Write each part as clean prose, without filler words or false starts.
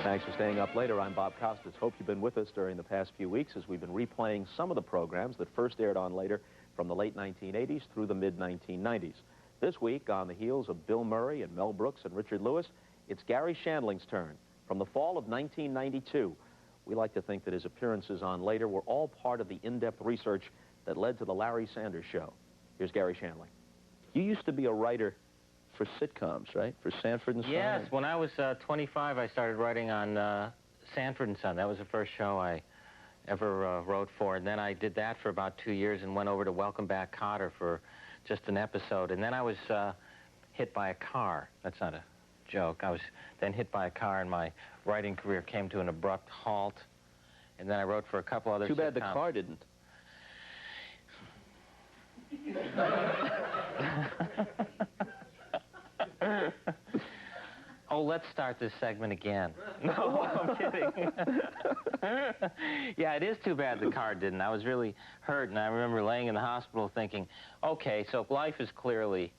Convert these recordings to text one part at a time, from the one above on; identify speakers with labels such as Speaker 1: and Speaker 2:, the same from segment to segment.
Speaker 1: Thanks for staying up later. I'm Bob Costas. Hope you've been with us during the past few weeks as we've been replaying some of the programs that first aired on later from the late 1980s through the mid-1990s. This week, on the heels of Bill Murray and Mel Brooks and Richard Lewis, it's Garry Shandling's turn. From the fall of 1992, we like to think that his appearances on later were all part of the in-depth research that led to the Larry Sanders Show. Here's Garry Shandling. You used to be a writer for sitcoms, right? For Sanford and Son?
Speaker 2: Yes, when I was 25, I started writing on Sanford and Son. That was the first show I ever wrote for. And then I did that for about 2 years and went over to Welcome Back, Kotter for just an episode. And then I was hit by a car. That's not a joke. I was then hit by a car, and my writing career came to an abrupt halt. And then I wrote for a couple other
Speaker 1: Too bad
Speaker 2: sitcoms.
Speaker 1: the car didn't.
Speaker 2: Oh, let's start this segment again. No, I'm kidding. Yeah, it is too bad the car didn't. I was really hurt, and I remember laying in the hospital thinking, okay, so life is clearly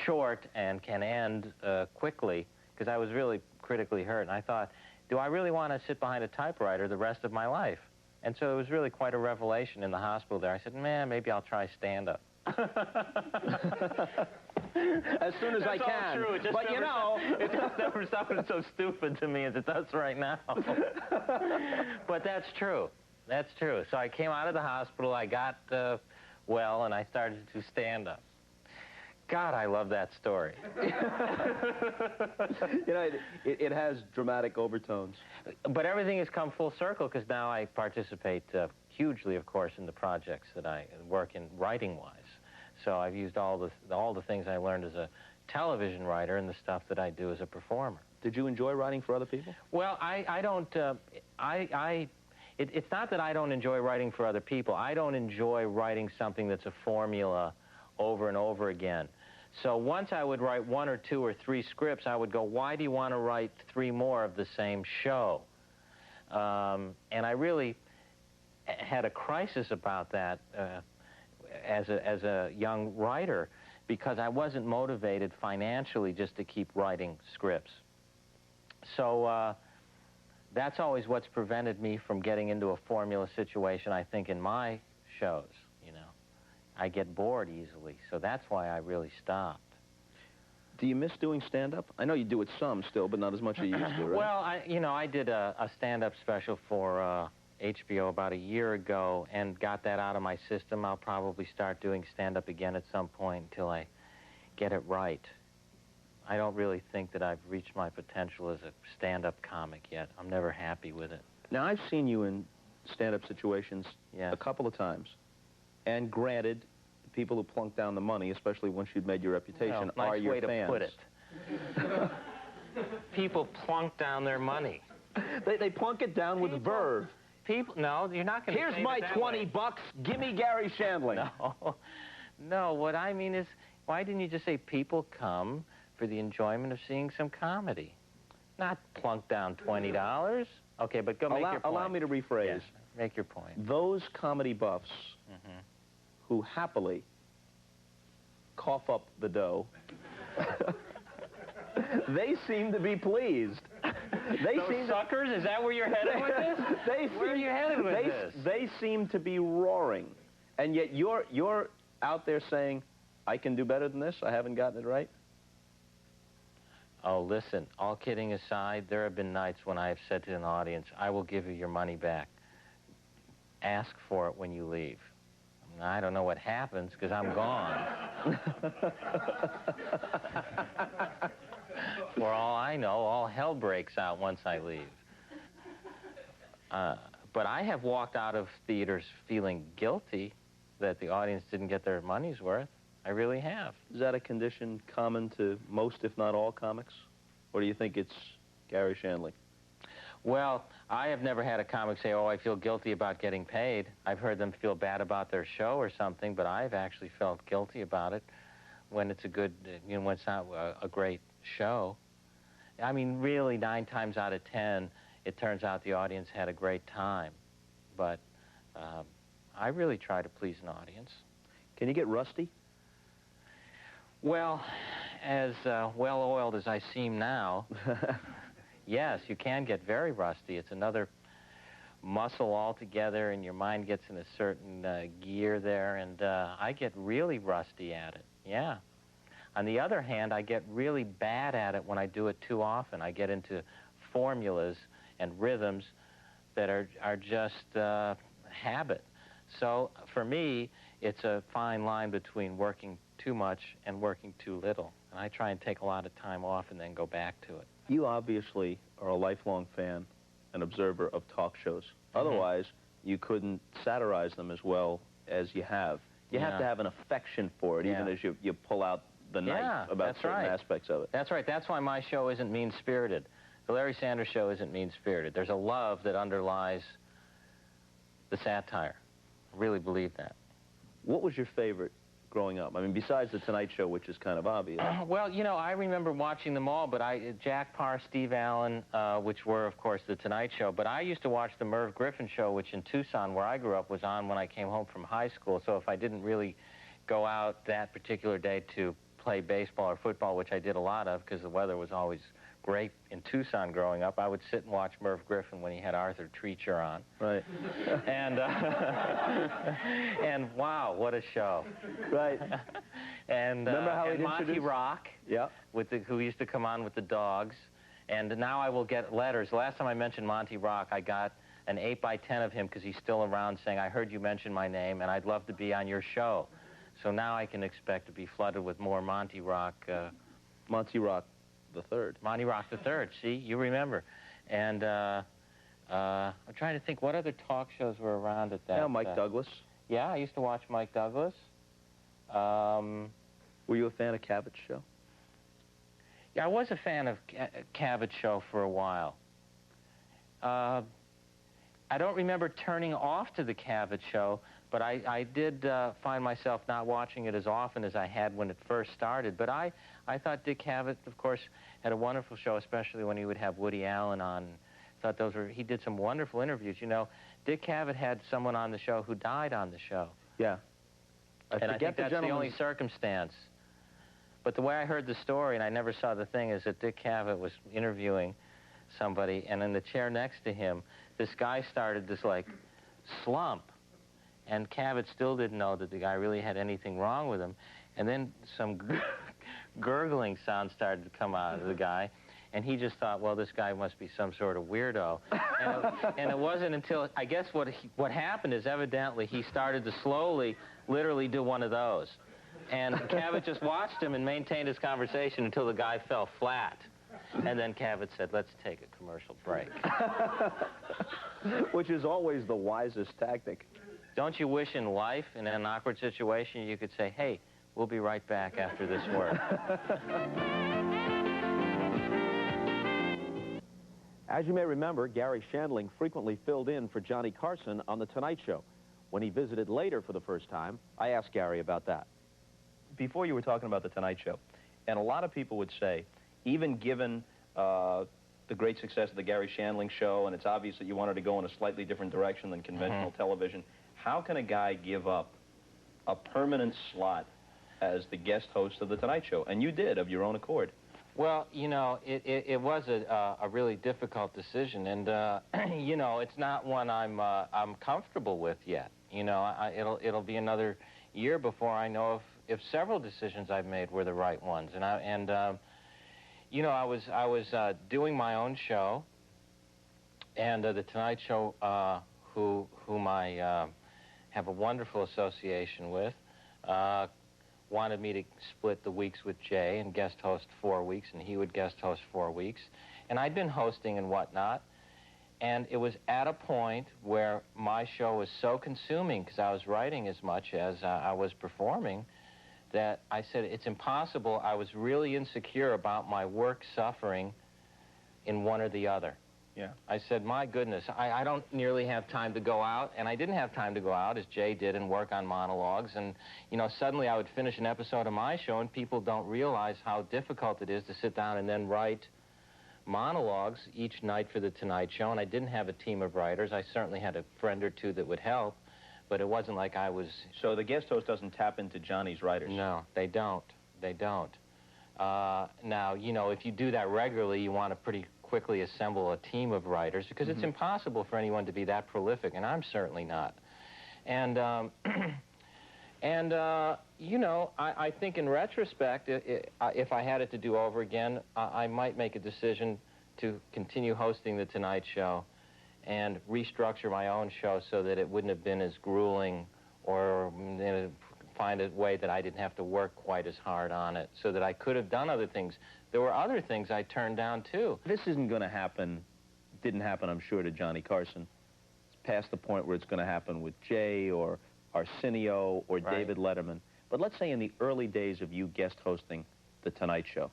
Speaker 2: short and can end quickly, because I was really critically hurt, and I thought, do I really want to sit behind a typewriter the rest of my life? And so it was really quite a revelation in the hospital there. I said, man, maybe I'll try stand-up.
Speaker 1: As soon as I can.
Speaker 2: True. But you know, it just never sounded so stupid to me as it does right now. But that's true. That's true. So I came out of the hospital, I got well, and I started to stand up. God, I love that story.
Speaker 1: You know, it has dramatic overtones.
Speaker 2: But everything has come full circle, because now I participate hugely, of course, in the projects that I work in writing-wise. So I've used all the things I learned as a television writer and the stuff that I do as a performer.
Speaker 1: Did you enjoy writing for other people?
Speaker 2: Well, I don't. It's not that I don't enjoy writing for other people. I don't enjoy writing something that's a formula over and over again. So once I would write 1 or 2 or 3 scripts, I would go, why do you want to write 3 more of the same show? And I really had a crisis about that as a young writer, because I wasn't motivated financially just to keep writing scripts. So that's always what's prevented me from getting into a formula situation, I think, in my shows, you know. I get bored easily, so that's why I really stopped.
Speaker 1: Do you miss doing stand-up? I know you do it some still, but not as much as you used to, right?
Speaker 2: Well, I did a stand-up special for HBO about a year ago and got that out of my system. I'll probably start doing stand-up again at some point until I get it right. I don't really think that I've reached my potential as a stand-up comic yet. I'm never happy with it.
Speaker 1: Now, I've seen you in stand-up situations a couple of times. And granted, the people who plunk down the money, especially once you'd made your reputation, are your fans.
Speaker 2: Nice way to put it. People plunk down their money.
Speaker 1: They plunk it down with verve.
Speaker 2: People, no, you're not going to.
Speaker 1: Here's my 20 bucks. Give me Garry Shandling.
Speaker 2: No, what I mean is, why didn't you just say people come for the enjoyment of seeing some comedy? Not plunk down $20. Okay, but go make your point.
Speaker 1: Allow me to rephrase.
Speaker 2: Yeah, make your point.
Speaker 1: Those comedy buffs who happily cough up the dough, they seem to be pleased.
Speaker 2: Those suckers? Is that where you're headed with this? Where are you headed with this?
Speaker 1: They seem to be roaring, and yet you're out there saying, I can do better than this, I haven't gotten it right?
Speaker 2: Oh, listen, all kidding aside, there have been nights when I have said to an audience, I will give you your money back. Ask for it when you leave. I don't know what happens, because I'm gone. For all I know, all hell breaks out once I leave. But I have walked out of theaters feeling guilty that the audience didn't get their money's worth. I really have.
Speaker 1: Is that a condition common to most, if not all, comics? Or do you think it's Garry Shandling?
Speaker 2: Well, I have never had a comic say, oh, I feel guilty about getting paid. I've heard them feel bad about their show or something, but I've actually felt guilty about it when it's a good, when it's not a great show. I mean, really, 9 times out of 10, it turns out the audience had a great time. But I really try to please an audience.
Speaker 1: Can you get rusty?
Speaker 2: Well, as well-oiled as I seem now, Yes, you can get very rusty. It's another muscle altogether, and your mind gets in a certain gear there, and I get really rusty at it, yeah. On the other hand, I get really bad at it when I do it too often. I get into formulas and rhythms that are just habit. So for me, it's a fine line between working too much and working too little. And I try and take a lot of time off and then go back to it.
Speaker 1: You obviously are a lifelong fan and observer of talk shows. Otherwise, you couldn't satirize them as well as you have. You have to have an affection for it, even as you pull out the knife about certain aspects of it.
Speaker 2: That's right. That's why my show isn't mean-spirited. The Larry Sanders Show isn't mean-spirited. There's a love that underlies the satire. I really believe that.
Speaker 1: What was your favorite growing up? I mean, besides The Tonight Show, which is kind of obvious.
Speaker 2: Well, you know, I remember watching them all, but Jack Parr, Steve Allen, which were, of course, The Tonight Show. But I used to watch the Merv Griffin Show, which in Tucson, where I grew up, was on when I came home from high school. So if I didn't really go out that particular day to play baseball or football, which I did a lot of because the weather was always great in Tucson growing up, I would sit and watch Merv Griffin when he had Arthur Treacher on.
Speaker 1: Right.
Speaker 2: And, and wow, what a show.
Speaker 1: Right.
Speaker 2: And,
Speaker 1: remember how
Speaker 2: and Monty Rock, who used to come on with the dogs. And now I will get letters. Last time I mentioned Monty Rock, I got an 8x10 of him because he's still around saying, I heard you mention my name and I'd love to be on your show. So now I can expect to be flooded with more Monty Rock.
Speaker 1: Monty Rock the Third.
Speaker 2: Monty Rock the Third. See, you remember. And I'm trying to think what other talk shows were around at that.
Speaker 1: Yeah, Mike Douglas.
Speaker 2: Yeah, I used to watch Mike Douglas.
Speaker 1: Were you a fan of Cabot's show?
Speaker 2: Yeah, I was a fan of Cabot's show for a while. I don't remember turning off to the Cabot show, but I did find myself not watching it as often as I had when it first started. But I thought Dick Cavett, of course, had a wonderful show, especially when he would have Woody Allen on. I thought he did some wonderful interviews. You know, Dick Cavett had someone on the show who died on the show.
Speaker 1: Yeah.
Speaker 2: I think that's the only circumstance. But the way I heard the story, and I never saw the thing, is that Dick Cavett was interviewing somebody, and in the chair next to him, this guy started this, like, slump. And Cavett still didn't know that the guy really had anything wrong with him. And then some gurgling sound started to come out of the guy. And he just thought, well, this guy must be some sort of weirdo. And it wasn't until, I guess what happened is evidently he started to slowly, literally do one of those. And Cavett just watched him and maintained his conversation until the guy fell flat. And then Cavett said, let's take a commercial break.
Speaker 1: Which is always the wisest tactic.
Speaker 2: Don't you wish in life, in an awkward situation, you could say, hey, we'll be right back after this word.
Speaker 1: As you may remember, Garry Shandling frequently filled in for Johnny Carson on The Tonight Show. When he visited later for the first time, I asked Garry about that. Before you were talking about The Tonight Show, and a lot of people would say, even given the great success of the Garry Shandling Show, and it's obvious that you wanted to go in a slightly different direction than conventional television, how can a guy give up a permanent slot as the guest host of The Tonight Show? And you did, of your own accord.
Speaker 2: Well, you know, it was a really difficult decision, and you know, it's not one I'm comfortable with yet. You know, it'll be another year before I know if several decisions I've made were the right ones. And you know, I was doing my own show, and The Tonight Show, whom I have a wonderful association with, wanted me to split the weeks with Jay and guest host 4 weeks, and he would guest host 4 weeks. And I'd been hosting and whatnot, and it was at a point where my show was so consuming, because I was writing as much as I was performing, that I said, it's impossible. I was really insecure about my work suffering in one or the other.
Speaker 1: Yeah.
Speaker 2: I said, my goodness, I don't nearly have time to go out, and I didn't have time to go out, as Jay did, and work on monologues. And, you know, suddenly I would finish an episode of my show, and people don't realize how difficult it is to sit down and then write monologues each night for The Tonight Show. And I didn't have a team of writers. I certainly had a friend or two that would help, but it wasn't like I was...
Speaker 1: So the guest host doesn't tap into Johnny's writers?
Speaker 2: No, they don't. They don't. Now, you know, if you do that regularly, you want a pretty quickly assemble a team of writers, because it's impossible for anyone to be that prolific, and I'm certainly not. And, you know, I think in retrospect, if I had it to do over again, I might make a decision to continue hosting The Tonight Show and restructure my own show so that it wouldn't have been as grueling, or find a way that I didn't have to work quite as hard on it, so that I could have done other things. There were other things I turned down, too.
Speaker 1: This isn't going to happen, didn't happen, I'm sure, to Johnny Carson. It's past the point where it's going to happen with Jay or Arsenio or David Letterman. But let's say in the early days of you guest hosting The Tonight Show,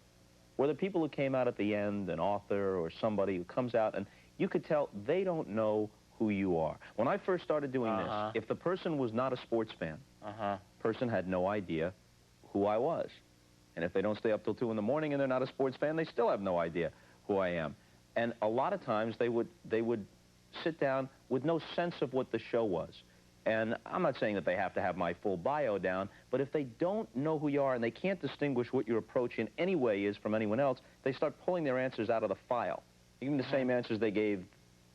Speaker 1: were the people who came out at the end, an author or somebody who comes out, and you could tell they don't know who you are. When I first started doing this, if the person was not a sports fan, person had no idea who I was. And if they don't stay up till 2 in the morning and they're not a sports fan, they still have no idea who I am. And a lot of times they would sit down with no sense of what the show was. And I'm not saying that they have to have my full bio down, but if they don't know who you are and they can't distinguish what your approach in any way is from anyone else, they start pulling their answers out of the file. Even the same answers they gave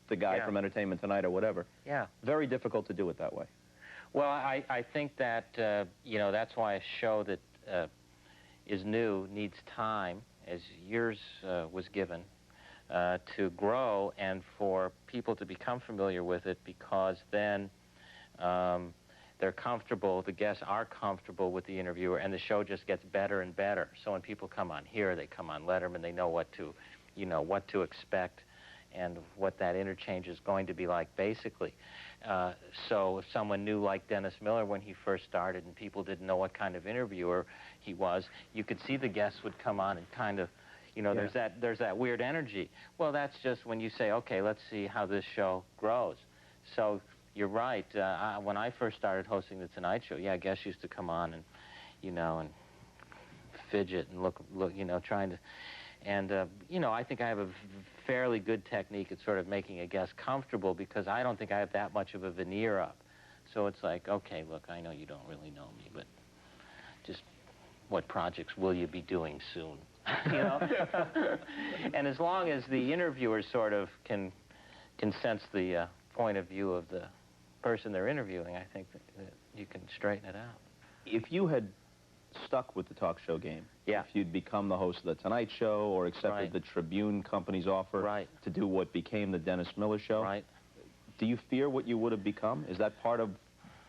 Speaker 1: the guy from Entertainment Tonight or whatever.
Speaker 2: Yeah.
Speaker 1: Very difficult to do it that way.
Speaker 2: Well, I think that, you know, that's why a show that is new needs time, as yours was given, to grow and for people to become familiar with it, because then they're comfortable, the guests are comfortable with the interviewer, and the show just gets better and better. So when people come on here, they come on Letterman, they know what to, you know, what to expect and what that interchange is going to be like, basically. So if someone new like Dennis Miller when he first started and people didn't know what kind of interviewer he was, you could see the guests would come on and kind of, you know, there's that weird energy. Well, that's just when you say, okay, let's see how this show grows. So you're right. When I first started hosting The Tonight Show, guests used to come on and, you know, and fidget and look, you know, trying to, and, you know, I think I have a fairly good technique at sort of making a guest comfortable, because I don't think I have that much of a veneer up. So it's like, okay, look, I know you don't really know me, but just what projects will you be doing soon? You know? And as long as the interviewer sort of can sense the point of view of the person they're interviewing, I think that you can straighten it out.
Speaker 1: If you had stuck with the talk show game, if you'd become the host of The Tonight Show or accepted the Tribune Company's offer to do what became the Dennis Miller Show, do you fear what you would have become? Is that part of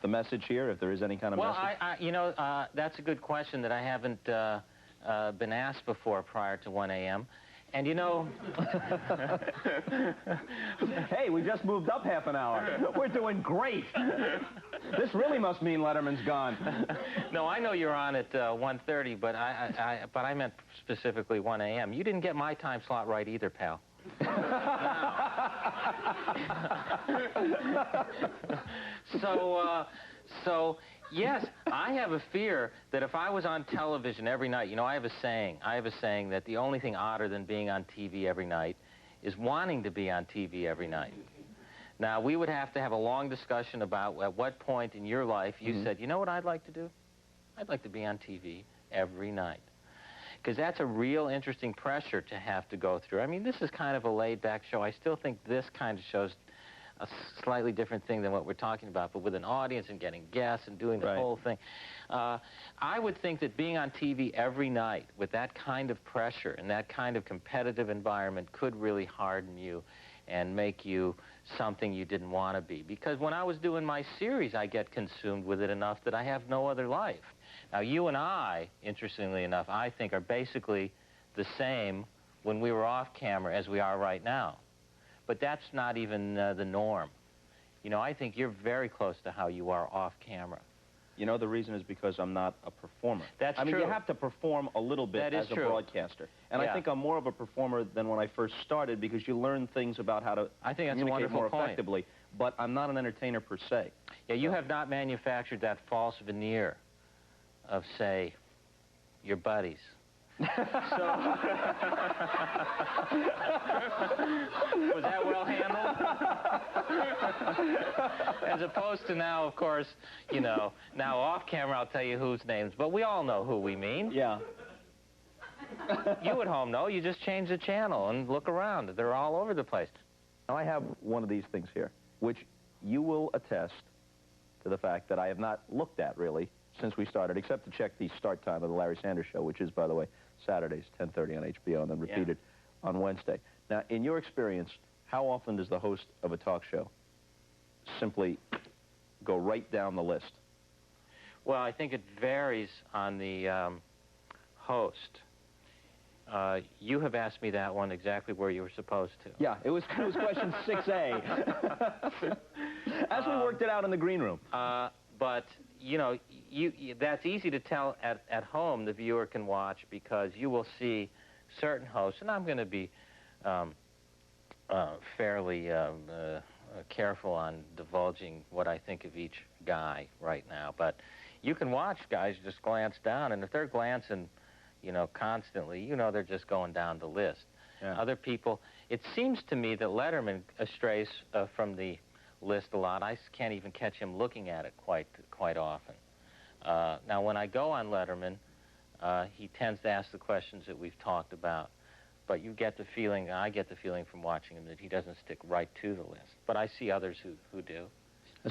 Speaker 1: the message here, if there is any kind of message?
Speaker 2: Well, you know, that's a good question that I haven't been asked before prior to 1 a.m. And, you know...
Speaker 1: Hey, we just moved up half an hour. We're doing great. This really must mean Letterman's gone.
Speaker 2: No, I know you're on at 1:30, but I meant specifically 1 a.m. You didn't get my time slot right either, pal. So, yes, I have a fear that if I was on television every night, you know, I have a saying that the only thing odder than being on TV every night is wanting to be on TV every night. Now, we would have to have a long discussion about at what point in your life you said, you know what I'd like to do? I'd like to be on TV every night. Because that's a real interesting pressure to have to go through. I mean, this is kind of a laid-back show. I still think this kind of show's a slightly different thing than what we're talking about, but with an audience and getting guests and doing the whole thing. I would think that being on TV every night with that kind of pressure and that kind of competitive environment could really harden you and make you something you didn't want to be. Because when I was doing my series, I get consumed with it enough that I have no other life. Now, you and I, interestingly enough, I think are basically the same when we were off camera as we are right now. But that's not even the norm. You know, I think you're very close to how you are off camera.
Speaker 1: You know, the reason is because I'm not a performer.
Speaker 2: That's true.
Speaker 1: I mean, you have to perform a little bit as a broadcaster. And I think I'm more of a performer than when I first started, because you learn things about how to communicate more effectively. But I'm not an entertainer per se.
Speaker 2: Yeah, you have not manufactured that false veneer of, say, your buddies. Was that well handled? As opposed to now, of course, you know, now off camera I'll tell you whose names, but we all know who we mean.
Speaker 1: Yeah.
Speaker 2: You at home know. You just change the channel and look around. They're all over the place.
Speaker 1: Now, I have one of these things here, which you will attest to the fact that I have not looked at, really, since we started, except to check the start time of the Larry Sanders Show, which is, by the way, Saturdays, 10:30 on HBO, and then repeated on Wednesday. Now, in your experience, how often does the host of a talk show simply go right down the list?
Speaker 2: Well, I think it varies on the host. You have asked me that one exactly where you were supposed to.
Speaker 1: Yeah, it was question 6A. As we worked it out in the green room.
Speaker 2: But, you know, that's easy to tell at home. The viewer can watch because you will see certain hosts, and I'm going to be fairly careful on divulging what I think of each guy right now. But you can watch guys just glance down, and if they're glancing, you know, constantly, you know they're just going down the list. Yeah. Other people, it seems to me that Letterman strays from the list a lot. I can't even catch him looking at it quite often. Now, when I go on Letterman, he tends to ask the questions that we've talked about. But you get the feeling, I get the feeling from watching him that he doesn't stick right to the list. But I see others who do.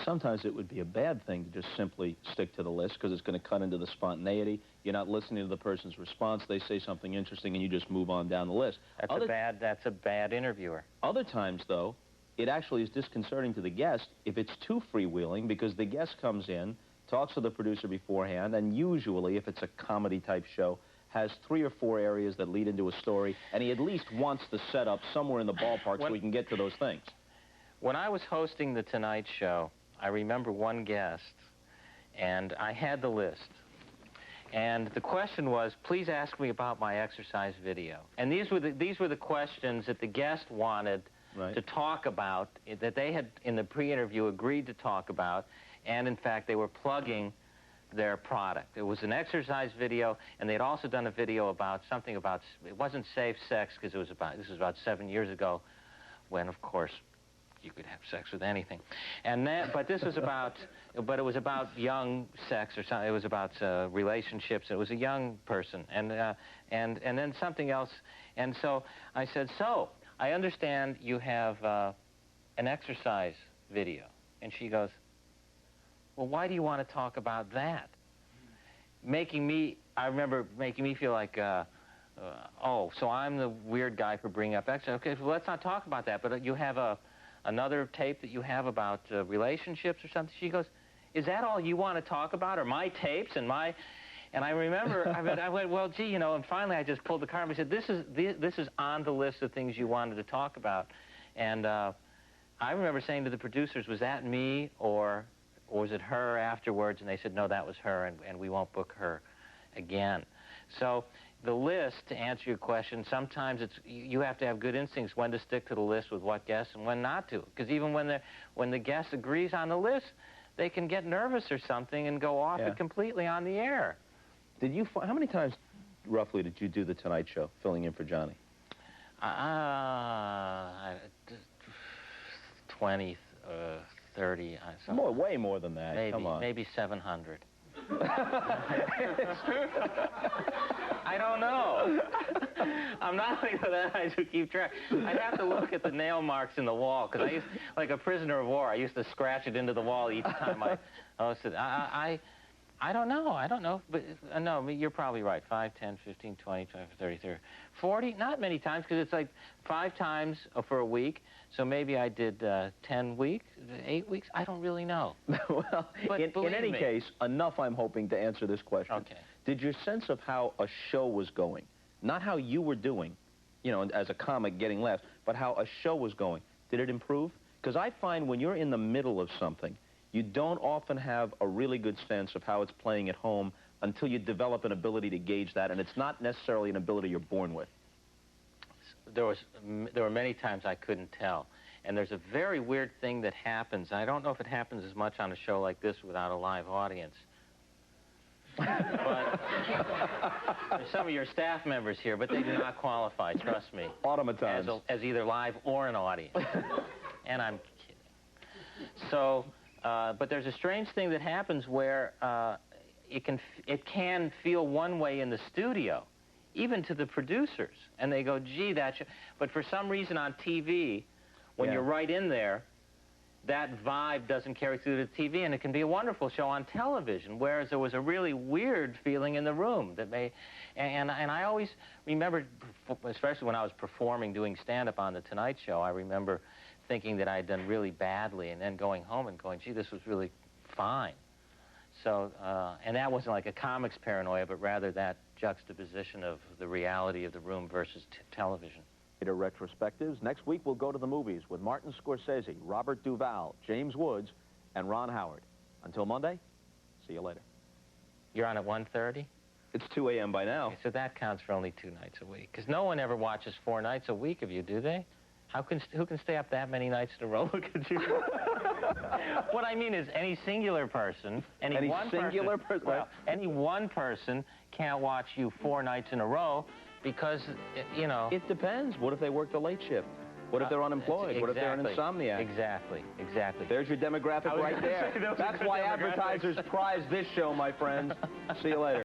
Speaker 1: Sometimes it would be a bad thing to just simply stick to the list because it's going to cut into the spontaneity. You're not listening to the person's response. They say something interesting, and you just move on down the list.
Speaker 2: That's a bad interviewer.
Speaker 1: Other times, though, it actually is disconcerting to the guest if it's too freewheeling because the guest comes in, talks to the producer beforehand, and usually, if it's a comedy-type show, has 3 or 4 areas that lead into a story, and he at least wants the setup somewhere in the ballpark so we can get to those things.
Speaker 2: When I was hosting The Tonight Show, I remember one guest, and I had the list. And the question was, please ask me about my exercise video. And these were the questions that the guest wanted to talk about, that they had, in the pre-interview, agreed to talk about, and in fact, they were plugging their product. It was an exercise video, and they'd also done a video about something about, it wasn't safe sex, because this was about 7 years ago, when, of course, you could have sex with anything. And then, but this was about, but it was about young sex or something. It was about relationships. It was a young person, and then something else. And so I said, so I understand you have an exercise video. And she goes, well, why do you want to talk about that? I remember making me feel like, oh, so I'm the weird guy for bringing up exercise. Okay, well, let's not talk about that. But you have another tape that you have about relationships or something. She goes, is that all you want to talk about, or my tapes and my... And I remember, I went, well, gee, you know, and finally I just pulled the card and I said, this is on the list of things you wanted to talk about. And I remember saying to the producers, was that me, or was it her afterwards? And they said, no, that was her, and we won't book her again. So the list, to answer your question, sometimes you have to have good instincts when to stick to the list with what guests and when not to. Because even when the guest agrees on the list, they can get nervous or something and go off it completely on the air.
Speaker 1: How many times, roughly, did you do The Tonight Show, filling in for Johnny?
Speaker 2: 20, 30.
Speaker 1: Way more than that.
Speaker 2: Maybe,
Speaker 1: come on.
Speaker 2: Maybe 700. I don't know. I'm not like the guys who keep track. I'd have to look at the nail marks in the wall, because I used, like a prisoner of war, I used to scratch it into the wall each time I hosted. I don't know, but no, you're probably right. 5, 10, 15, 20, 25, 30, 30, 40, not many times, because it's like 5 times for a week, so maybe I did 10 weeks, 8 weeks, I don't really know.
Speaker 1: Well,
Speaker 2: but
Speaker 1: in any case, enough I'm hoping to answer this question.
Speaker 2: Okay.
Speaker 1: Did your sense of how a show was going, not how you were doing, you know, as a comic getting laughs, but how a show was going, did it improve? Because I find when you're in the middle of something, you don't often have a really good sense of how it's playing at home until you develop an ability to gauge that, and it's not necessarily an ability you're born with.
Speaker 2: There were many times I couldn't tell. And there's a very weird thing that happens. I don't know if it happens as much on a show like this without a live audience. But there's some of your staff members here, but they do not qualify, trust me.
Speaker 1: Automatons.
Speaker 2: As either live or an audience. And I'm kidding. So, but there's a strange thing that happens where it can feel one way in the studio. even to the producers. And they go, gee, but for some reason on TV, when you're right in there, that vibe doesn't carry through to TV, and it can be a wonderful show on television, whereas there was a really weird feeling in the room that and I always remember, especially when I was performing, doing stand-up on The Tonight Show, I remember thinking that I had done really badly, and then going home and going, gee, this was really fine. So, and that wasn't like a comics paranoia, but rather that juxtaposition of the reality of the room versus television.
Speaker 1: Retrospectives. Next week, we'll go to the movies with Martin Scorsese, Robert Duvall, James Woods, and Ron Howard. Until Monday, see you later.
Speaker 2: You're on at 1:30?
Speaker 3: It's 2 a.m. by now.
Speaker 2: Okay, so that counts for only 2 nights a week. Because no one ever watches 4 nights a week of you, do they? Who can stay up that many nights in a row? Look at you. What I mean is any singular person, any one person can't watch you 4 nights in a row because, you know...
Speaker 3: It depends. What if they work the late shift? What if they're unemployed?
Speaker 2: Exactly.
Speaker 3: What if they're an insomniac?
Speaker 2: Exactly.
Speaker 3: There's your demographic right there. That's why advertisers prize this show, my friends. See you later.